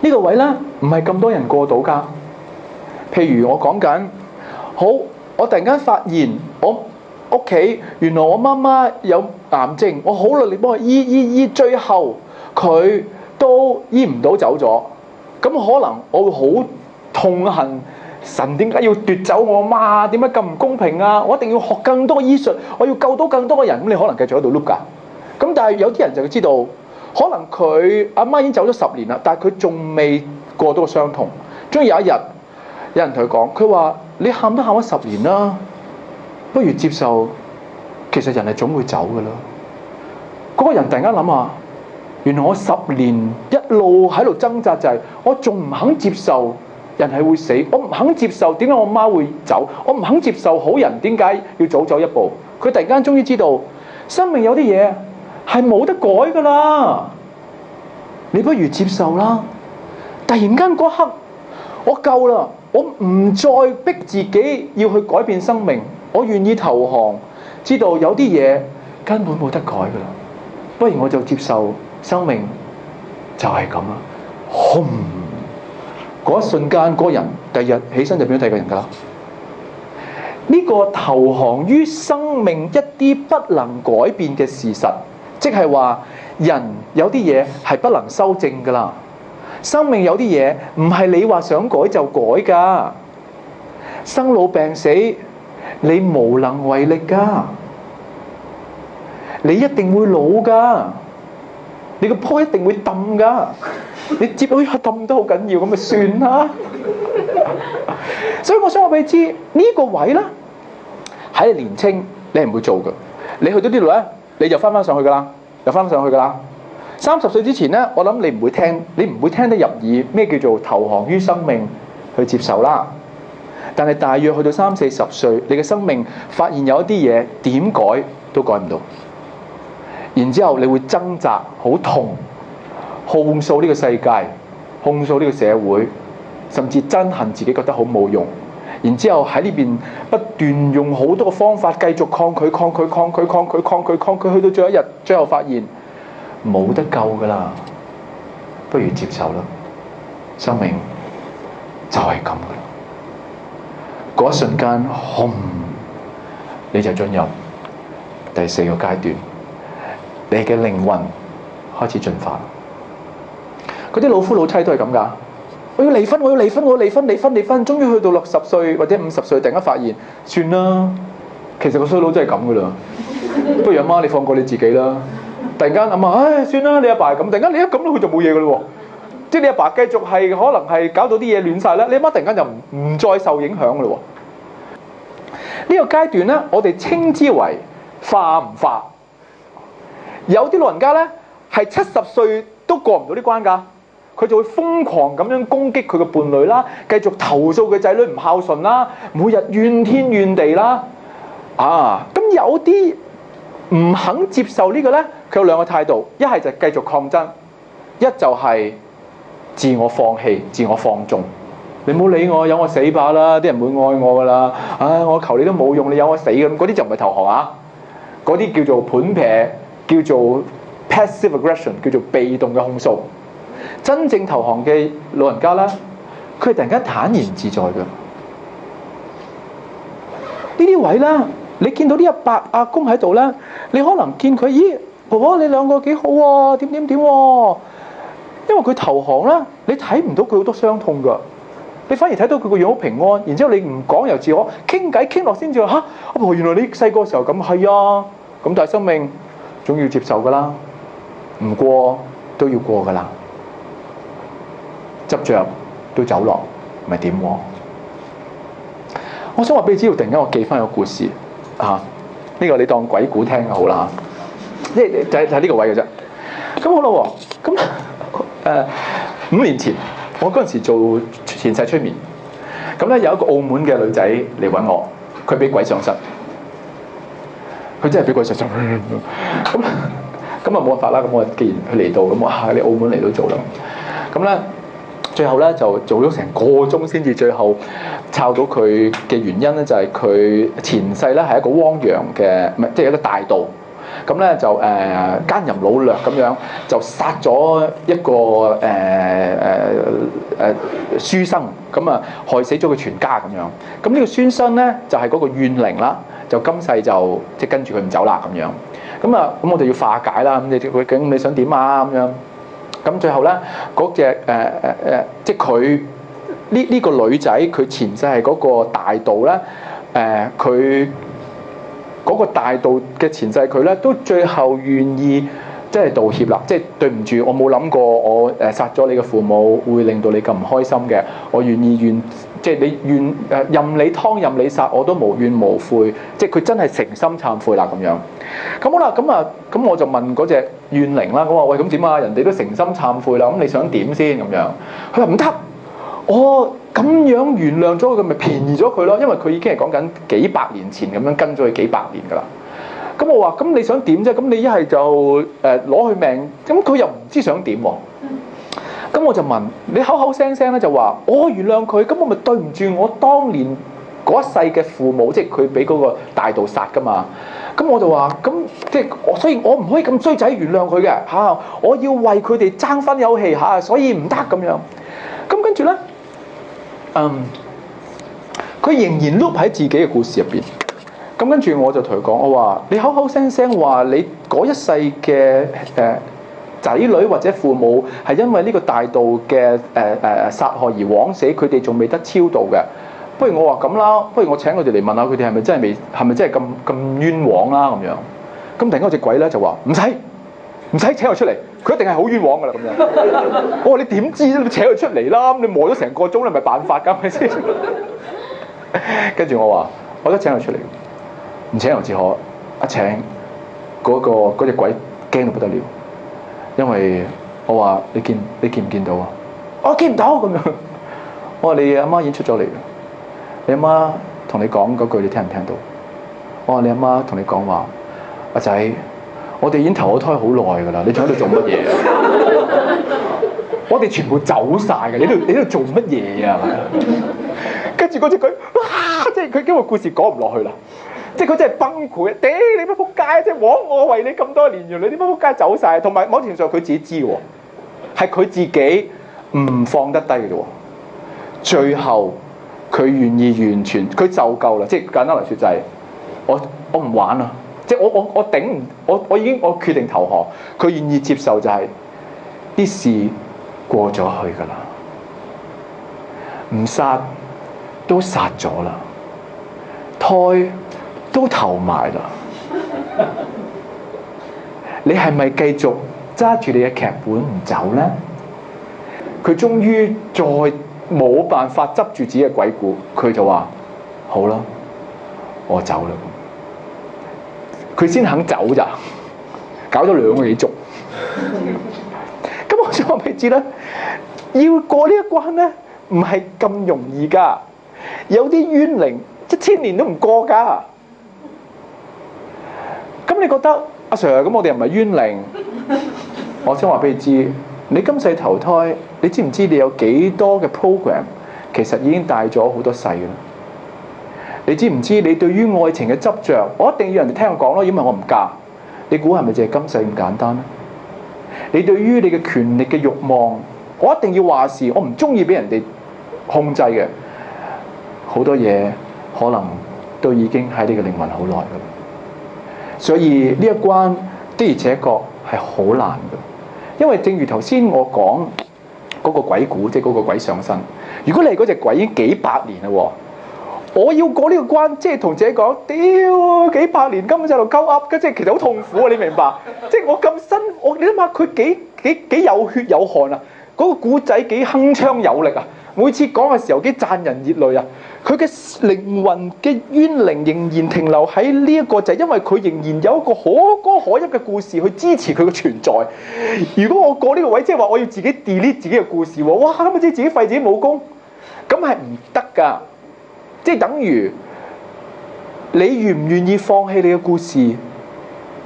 呢個位咧唔係咁多人過到㗎。譬如我講緊，好，我突然間發現我屋企原來我媽媽有癌症，我好努力幫佢醫，最後佢都醫唔到走咗。咁可能我會好痛恨神點解要奪走我媽？點解咁唔公平啊？我一定要學更多醫術，我要救到更多嘅人。咁你可能繼續喺度碌㗎。咁但係有啲人就要知道，可能佢阿媽已經走咗10年啦，但係佢仲未過到個傷痛。終於有一日，有人同佢講，佢話：你喊都喊咗10年啦，不如接受，其實人係總會走㗎啦。嗰個人突然間諗下，原來我10年一路喺度掙扎，就係我仲唔肯接受人係會死，我唔肯接受點解我媽會走，我唔肯接受好人點解要早走一步。佢突然間終於知道，生命有啲嘢係冇得改㗎啦，你不如接受啦。突然間嗰刻，我夠啦，我唔再逼自己要去改變生命，我願意投降，知道有啲嘢根本冇得改㗎啦，不如我就接受生命就係咁啦。轟！嗰一瞬間，嗰個人第二日起身就變咗第二個人㗎啦。呢個投降於生命一啲不能改變嘅事實，即係話人有啲嘢係不能修正㗎啦。生命有啲嘢唔係你話想改就改㗎。生老病死你無能為力㗎，你一定會老㗎，你個波一定會揼㗎。你接到一揼都好緊要，咁咪算啦。所以我想話俾你知，呢個位咧喺你年青，你係唔會做嘅。你去到呢度咧，你就翻上去㗎啦，又翻上去㗎啦。30歲之前咧，我諗你唔會聽得入耳咩叫做投降於生命去接受啦。但係大約去到30-40歲，你嘅生命發現有一啲嘢點改都改唔到，然之後你會掙扎，好痛。控訴呢個世界，控訴呢個社會，甚至憎恨自己，覺得好冇用。然之後喺呢邊不斷用好多個方法繼續抗拒，去到最後一日，最後發現冇得救㗎啦，不如接受啦。生命就係咁㗎啦。嗰一瞬間，轟！你就進入第4個階段，你嘅靈魂開始進化。嗰啲老夫老妻都係咁㗎，我要離婚，終於去到60歲或者50歲，突然間發現，算啦，其實個衰佬真係咁㗎啦，不如阿媽你放過你自己啦。突然間諗下，唉，算啦，你阿爸係咁，突然間你一咁佢就冇嘢㗎咯喎，即係你阿爸繼續係可能係搞到啲嘢亂晒啦，你阿媽突然間就唔再受影響㗎咯喎。呢個階段咧，我哋稱之為化唔化。有啲老人家咧係70歲都過唔到啲關㗎。佢就會瘋狂咁樣攻擊佢嘅伴侶啦，繼續投訴佢仔女唔孝順啦，每日怨天怨地啦。咁有啲唔肯接受呢個呢，佢有2個態度，一係就繼續抗爭，一就係自我放棄、自我放縱。你唔好理我，由我死吧啦，啲人唔會愛我㗎啦。我求你都冇用，你由我死咁，嗰啲就唔係投降啊，嗰啲叫做盤撇，叫做 passive aggression， 叫做被動嘅控訴。真正投降嘅老人家咧，佢係突然間坦然自在嘅。呢啲位咧，你見到啲阿伯阿公喺度咧，你可能見佢，咦，婆婆你2個幾好喎，點喎？因為佢投降啦，你睇唔到佢好多傷痛㗎，你反而睇到佢個樣好平安。然之後你唔講又自我傾偈傾落先至話嚇，阿婆原來你細個時候咁係啊，咁但係生命總要接受㗎啦，唔過都要過㗎啦。執着都走落，咪點喎？我想話俾你知道，突然間我記翻個故事呢個你當鬼故聽就好啦，就係呢個位嘅啫。咁好啦喎，咁5年前我嗰陣時做前世催眠，咁咧有一個澳門嘅女仔嚟揾我，佢俾鬼上身，佢真係俾鬼上身。咁冇辦法啦，咁我既然佢嚟到，咁我喺你澳門嚟到做啦，咁咧。最後咧就做咗成個鐘先至最後抄到佢嘅原因咧，就係佢前世咧係一個汪洋嘅，即係一個大盜。咁咧就奸淫擄掠咁樣，就殺咗一個書生，咁啊害死咗佢全家咁樣。咁呢個孫生咧就係嗰個怨靈啦，就今世就即係跟住佢唔走啦咁樣。咁我哋要化解啦。咁你究竟你想點啊？咁樣。咁最後咧嗰隻即係佢呢個女仔，佢前世係嗰個大道咧，佢嗰個大道嘅前世佢咧都最後願意即係道歉啦，即係對唔住，我冇諗過我殺咗你嘅父母會令到你咁唔開心嘅，我願意即係你任你劏任你殺我都無怨無悔，即係佢真係誠心懺悔啦咁樣。咁好啦，咁我就問嗰隻怨靈啦，我話喂，咁點啊？人哋都誠心懺悔啦，咁你想點先咁樣？佢話唔得，我咁樣原諒咗佢，咪便宜咗佢咯，因為佢已經係講緊幾百年前咁樣跟咗佢幾百年噶啦。咁我話咁你想點啫？咁你一係就攞佢命，咁佢又唔知想點喎。咁我就問你口口聲聲咧就話我原諒佢，咁我咪對唔住我當年嗰一世嘅父母，即係佢俾嗰個大盜殺噶嘛。咁我就話咁即係所以我唔可以咁衰仔原諒佢嘅嚇，我要為佢哋爭分有氣嚇，所以唔得咁樣。咁跟住咧，佢仍然 loop 喺自己嘅故事入邊。咁跟住我就同佢講，我話你口口聲聲話你嗰一世嘅仔女或者父母係因為呢個大盜嘅殺害而枉死，佢哋仲未得超度嘅。不如我話咁啦，不如我請佢哋嚟問下佢哋係咪真係咁冤枉啦咁樣。咁突然間隻鬼咧就話唔使請佢出嚟，佢一定係好冤枉噶啦咁樣。我話你點知咧？你請佢出嚟啦，咁你磨咗成個鐘，你咪辦法㗎，係咪先？跟住我話我都請佢出嚟。唔請由自可，一請嗰隻鬼驚到不得了，因為我話你見唔見到啊？我見唔到咁樣。我話你阿媽已經出咗嚟，你阿媽同你講嗰句你聽唔聽到？我話你阿媽同你講話，阿仔，我哋已經投咗胎好耐㗎啦，你仲喺度做乜嘢啊？我哋全部走晒嘅，你喺度做乜嘢啊？跟住嗰隻鬼，哇！即係佢因為故事講唔落去啦。即係佢真係崩潰啊！屌你乜仆街！即係我為你咁多年，原來你乜仆街走晒。同埋某程度上佢自己知喎，係佢自己唔放得低嘅啫。最後佢願意完全，佢就夠啦。即係簡單嚟説就係我唔玩啦。即係我頂唔我已經我決定投降。佢願意接受就係啲事過咗去㗎啦，唔殺都殺咗啦，胎都投埋啦，你係咪繼續揸住你嘅劇本唔走呢？佢終於再冇辦法執住自己嘅鬼故，佢就話：好啦，我走啦。佢先肯走咋，搞咗2個幾鐘。咁我想話俾你知啦，要過呢一關咧，唔係咁容易㗎。有啲冤靈1000年都唔過㗎。咁你覺得阿 Sir 咁我哋又唔係冤靈？我想話俾你知，你今世投胎，你知唔知你有幾多嘅 program 其實已經帶咗好多世㗎啦？你知唔知你對於愛情嘅執着，我一定要人哋聽我講咯，因為我唔嫁。你估係咪淨係今世咁簡單咧？你對於你嘅權力嘅慾望，我一定要話事，我唔中意俾人哋控制嘅。好多嘢可能都已經喺你嘅靈魂好耐㗎啦。所以呢一關的而且確係好難嘅，因為正如頭先我講嗰個鬼故，即係嗰個鬼上身。如果你係嗰隻鬼已經幾百年啦，我要過呢個關，即係同自己講，屌幾百年根本就喺度鳩噏嘅，即係其實好痛苦啊！你明白？即係我咁新，你諗下佢幾有血有汗啊！嗰個故仔幾鏗鏘有力啊！每次講嘅時候幾賺人熱淚啊！佢嘅靈魂嘅冤靈仍然停留喺呢一個，就係因為佢仍然有一個可歌可泣嘅故事去支持佢嘅存在。如果我過呢個位，即係話我要自己 delete 自己嘅故事喎，哇！咁咪即係自己廢自己武功，咁係唔得㗎。即係等於你願唔願意放棄你嘅故事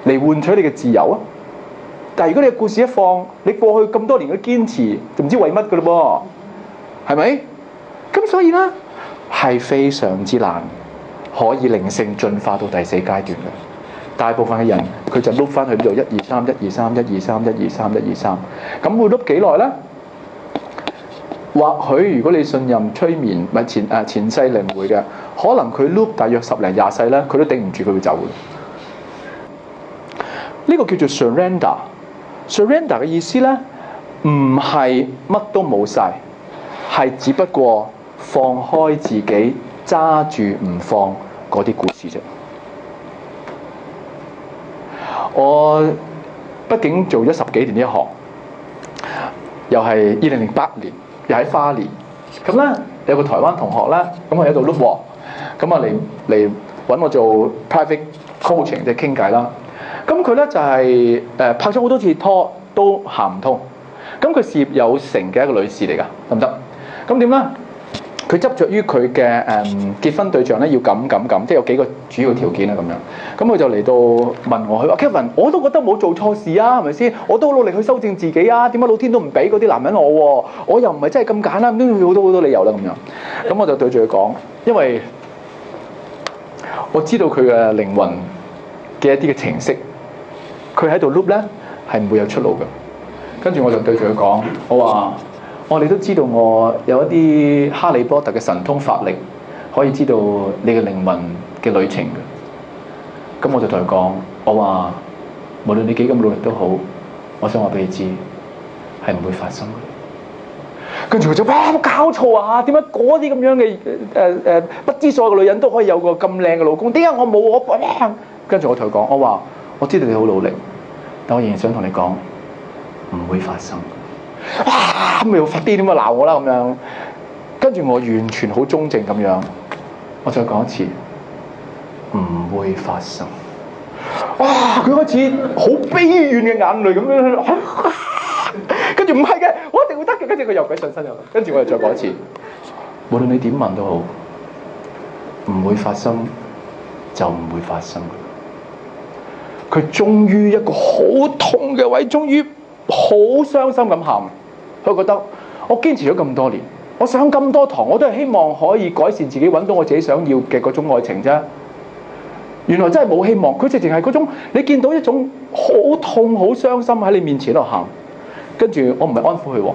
嚟換取你嘅自由啊？但係如果你嘅故事一放，你過去咁多年嘅堅持，就唔知為乜㗎咯噃，係咪？咁所以咧係非常之難可以靈性進化到第4階段嘅。大部分嘅人佢就碌翻去呢度1、2、3、1、2、3、1、2、3、1、2、3、1、2、3，咁會碌幾耐咧？或許如果你信任催眠咪前世輪迴嘅，可能佢 loop 大約10零20世咧，佢都頂唔住，佢會走嘅。呢個叫做 surrender。surrender 嘅意思咧，唔係乜都冇晒，係只不過放開自己，揸住唔放嗰啲故事啫。我畢竟做咗10幾年呢一行，又係2008年，又喺花蓮。咁咧有個台灣同學咧，咁我喺度 loop 喎，咁啊嚟揾我做 private coaching 即係傾偈啦。咁佢咧就係拍咗好多次拖都行唔通。咁佢事業有成嘅一個女士嚟㗎，得唔得？咁點咧？佢執着於佢嘅結婚對象咧，要咁，即係有幾個主要條件啦咁樣。咁佢就嚟到問我，佢話 Kevin， 我都覺得冇做錯事啊，係咪先？我都好努力去修正自己啊，點解老天都唔俾嗰啲男人我喎？我又唔係真係咁揀啦，都要好多理由啦咁樣。咁我就對住佢講，因為我知道佢嘅靈魂嘅一啲嘅程式，佢喺度 loop 咧係唔會有出路嘅。跟住我就對住佢講，我話你都知道我有一啲哈利波特嘅神通法力，可以知道你嘅靈魂嘅旅程嘅。咁我就同佢講，我話無論你幾咁努力都好，我想話俾你知，係唔會發生嘅。跟住佢就哇，冇搞錯啊！點解嗰啲咁樣嘅不知所謂嘅女人都可以有個咁靚嘅老公？點解我冇我？跟住我同佢講，我話我知道你好努力，但我仍然想同你講，唔會發生。哇！咪又發癲咁啊鬧我啦咁樣。跟住我完全好中正咁樣，我再講一次，唔會發生。哇！佢開始好悲怨嘅眼淚咁樣，跟住唔係嘅，我一定會得嘅。跟住佢又鬼上身又，跟住我又再講一次，無論你點問都好，唔會發生就唔會發生。佢終於一個好痛嘅位，終於好傷心咁喊。佢覺得我堅持咗咁多年，我上咁多堂，我都係希望可以改善自己，揾到我自己想要嘅嗰種愛情啫。原來真係冇希望。佢直情係嗰種你見到一種好痛、好傷心喺你面前度喊。跟住我唔係安撫佢喎，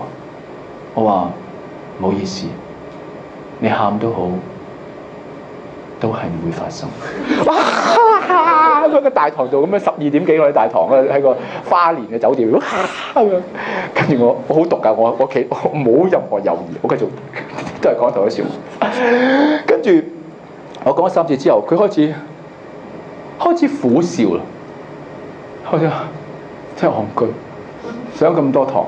我話唔好意思，你喊都好，都係唔會發生。哇！喺個大堂度咁樣12點幾，我喺大堂喺個花蓮嘅酒店，跟住我好毒㗎，我企我冇任何猶豫，我繼續都係講同一笑。跟住我講咗3次之後，佢開始苦笑啦，開始真係戇居，上咁多堂，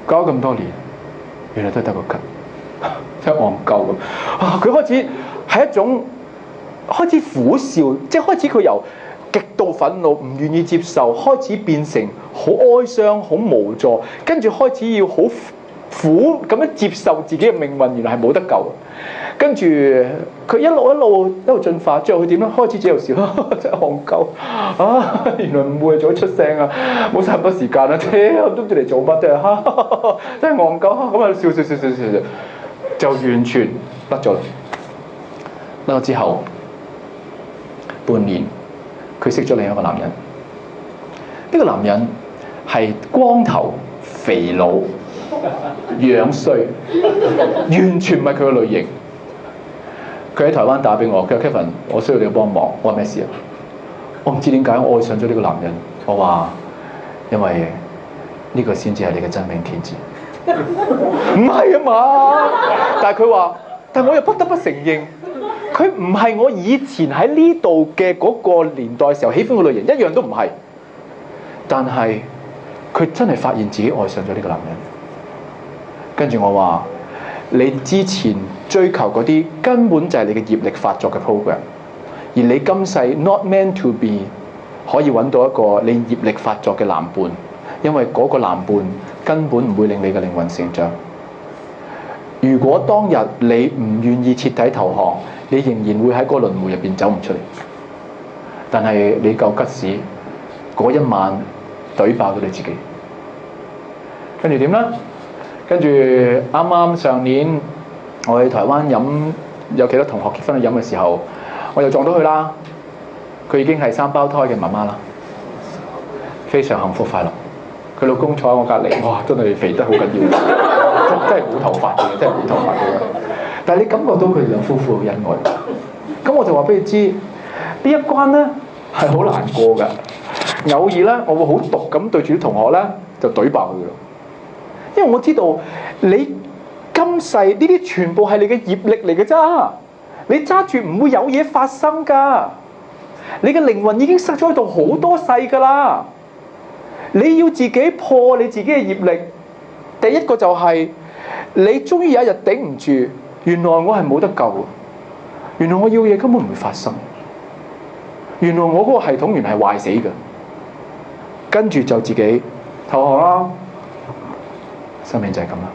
搞咁多年，原來都係得個咳，真係戇鳩咁。啊！佢開始係一種開始苦笑，即係開始佢由極度憤怒唔願意接受，開始變成好哀傷、好無助，跟住開始要好苦咁樣接受自己嘅命運，原來係冇得救。跟住佢一路進化，最後佢點咧？開始只有笑，真係戇鳩啊！原來唔會再出聲啊！冇晒咁多時間啊！我都唔知嚟做乜啫，真係戇鳩咁啊！笑，就完全得咗啦。得咗之後半年，佢識咗另一個男人。呢個男人係光頭、肥佬、樣衰，完全唔係佢嘅類型。佢喺台灣打俾我，佢話 Kevin， 我需要你幫忙。我話咩事啊？我唔知點解我愛上咗呢個男人。我話因為呢個先至係你嘅真命天子。唔係啊嘛？但係佢話，但係我又不得不承認，佢唔係我以前喺呢度嘅嗰個年代時候喜歡嘅類型，一樣都唔係。但係佢真係發現自己愛上咗呢個男人。跟住我話，你之前追求嗰啲根本就係你嘅業力發作嘅 program， 而你今世 not meant to be 可以揾到一個你業力發作嘅男伴，因為嗰個男伴根本唔會令你嘅靈魂成長。如果當日你唔願意徹底投降，你仍然會喺嗰個輪迴入邊走唔出嚟。但係你夠吉士，嗰一晚懟爆咗你自己。跟住點咧？跟住啱啱上年我去台灣飲，有幾多同學結婚去飲嘅時候，我又撞到佢啦。佢已經係3胞胎嘅媽媽啦，非常幸福快樂。佢老公坐喺我隔離，哇！真係肥得好緊要，真係冇頭髮嘅，真係冇頭髮嘅。但係你感覺到佢哋兩夫婦嘅恩愛。咁我就話俾你知，呢一關咧係好難過㗎。偶爾咧，我會好毒咁對住啲同學咧就懟爆佢咯。因為我知道你今世呢啲全部係你嘅業力嚟嘅咋，你揸住唔會有嘢發生㗎。你嘅靈魂已經塞咗喺度好多世㗎啦。你要自己破你自己嘅業力。第一個就係你終於有一日頂唔住，原來我係冇得救，原來我要嘢根本唔會發生，原來我嗰個系統原來係壞死嘅，跟住就自己投降啦，生命就係咁啦。